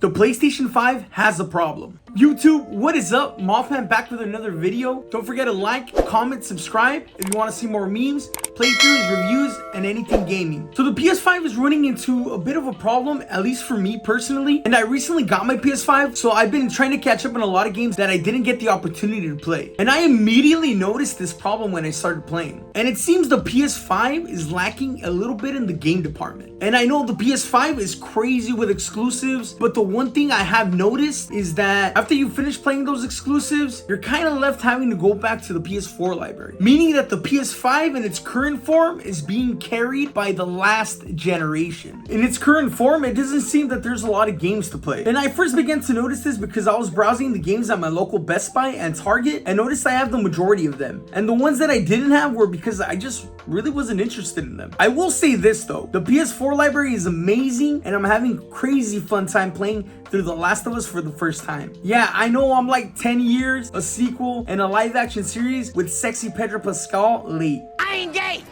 The PlayStation 5 has a problem. YouTube, what is up? Mothman back with another video. Don't forget to like, comment, subscribe if you want to see more memes, playthroughs, reviews, and anything gaming. So the PS5 is running into a bit of a problem, at least for me personally. And I recently got my PS5, so I've been trying to catch up on a lot of games that I didn't get the opportunity to play. And I immediately noticed this problem when I started playing. And it seems the PS5 is lacking a little bit in the game department. And I know the PS5 is crazy with exclusives, but the one thing I have noticed is that after you finish playing those exclusives, you're kind of left having to go back to the PS4 library. Meaning that the PS5 in its current form is being carried by the last generation. In its current form, it doesn't seem that there's a lot of games to play. And I first began to notice this because I was browsing the games at my local Best Buy and Target and noticed I have the majority of them. And the ones that I didn't have were because I just really wasn't interested in them. I will say this though, the PS4 library is amazing and I'm having crazy fun time playing through The Last of Us for the first time. Yeah, I know I'm like 10 years, a sequel, and a live action series with sexy Pedro Pascal late. I ain't gay.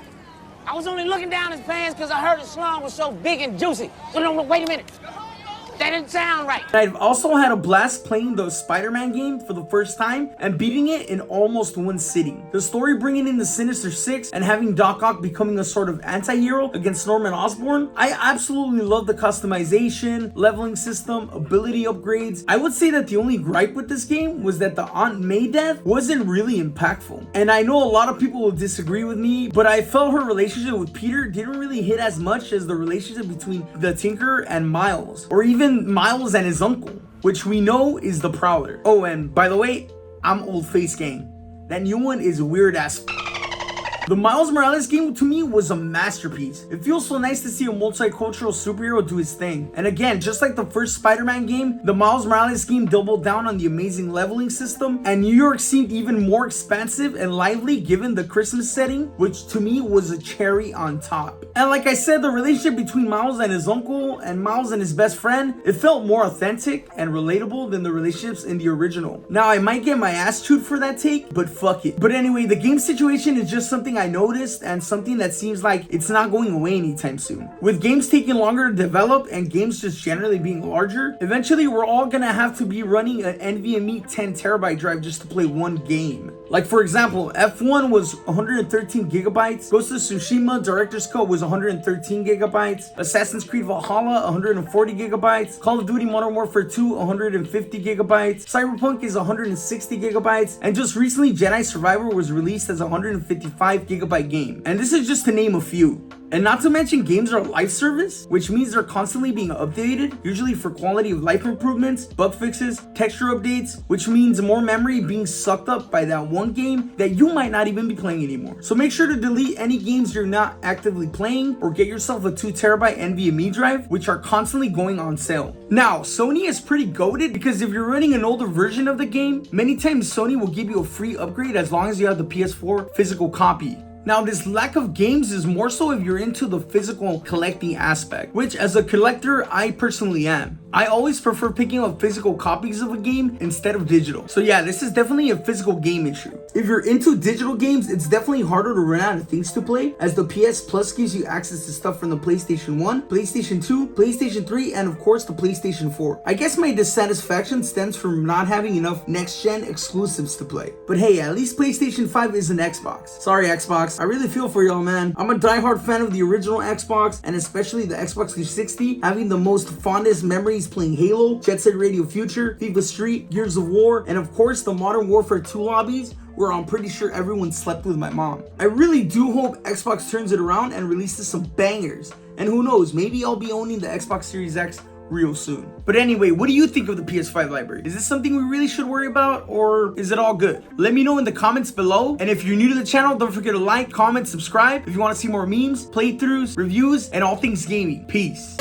I was only looking down his pants because I heard his slung was so big and juicy. No, wait a minute. That didn't sound right. I've also had a blast playing the Spider-Man game for the first time and beating it in almost one sitting. The story bringing in the Sinister Six and having Doc Ock becoming a sort of anti-hero against Norman Osborn. I absolutely love the customization, leveling system, ability upgrades. I would say that the only gripe with this game was that the Aunt May death wasn't really impactful. And I know a lot of people will disagree with me, but I felt her relationship with Peter didn't really hit as much as the relationship between the Tinker and Miles, or even Miles and his uncle, which we know is the Prowler. Oh, and by the way, I'm old face gang. That new one is weird as The Miles Morales game to me was a masterpiece. It feels so nice to see a multicultural superhero do his thing. And again, just like the first Spider-Man game, the Miles Morales game doubled down on the amazing leveling system, and New York seemed even more expansive and lively given the Christmas setting, which to me was a cherry on top. And like I said, the relationship between Miles and his uncle and Miles and his best friend, it felt more authentic and relatable than the relationships in the original. Now, I might get my ass chewed for that take, but fuck it. But anyway, the game situation is just something I noticed and something that seems like it's not going away anytime soon. With games taking longer to develop and games just generally being larger, eventually we're all gonna have to be running an NVMe 10 terabyte drive just to play one game. Like for example, F1 was 113 gigabytes, Ghost of Tsushima Director's Cut was 113 gigabytes, Assassin's Creed Valhalla 140 gigabytes, Call of Duty Modern Warfare 2 150 gigabytes, Cyberpunk is 160 gigabytes, and just recently Jedi Survivor was released as a 155 gigabyte game. And this is just to name a few. And not to mention, games are live service, which means they're constantly being updated, usually for quality of life improvements, bug fixes, texture updates, which means more memory being sucked up by that one game that you might not even be playing anymore. So make sure to delete any games you're not actively playing or get yourself a 2 terabyte NVMe drive, which are constantly going on sale. Now, Sony is pretty goated because if you're running an older version of the game, many times Sony will give you a free upgrade as long as you have the PS4 physical copy. Now, this lack of games is more so if you're into the physical collecting aspect, which as a collector, I personally am. I always prefer picking up physical copies of a game instead of digital. So yeah, this is definitely a physical game issue. If you're into digital games, it's definitely harder to run out of things to play, as the PS Plus gives you access to stuff from the PlayStation 1, PlayStation 2, PlayStation 3, and of course the PlayStation 4. I guess my dissatisfaction stems from not having enough next-gen exclusives to play. But hey, at least PlayStation 5 is an Xbox. Sorry Xbox, I really feel for y'all, man. I'm a diehard fan of the original Xbox, and especially the Xbox 360, having the most fondest memories playing Halo, Jet Set Radio Future, FIFA Street, Gears of War, and of course the Modern Warfare 2 lobbies, where I'm pretty sure everyone slept with my mom. I really do hope Xbox turns it around and releases some bangers. And who knows, maybe I'll be owning the Xbox Series X real soon. But anyway, what do you think of the PS5 library? Is this something we really should worry about, or is it all good? Let me know in the comments below. And if you're new to the channel, don't forget to like, comment, subscribe if you want to see more memes, playthroughs, reviews, and all things gaming. Peace.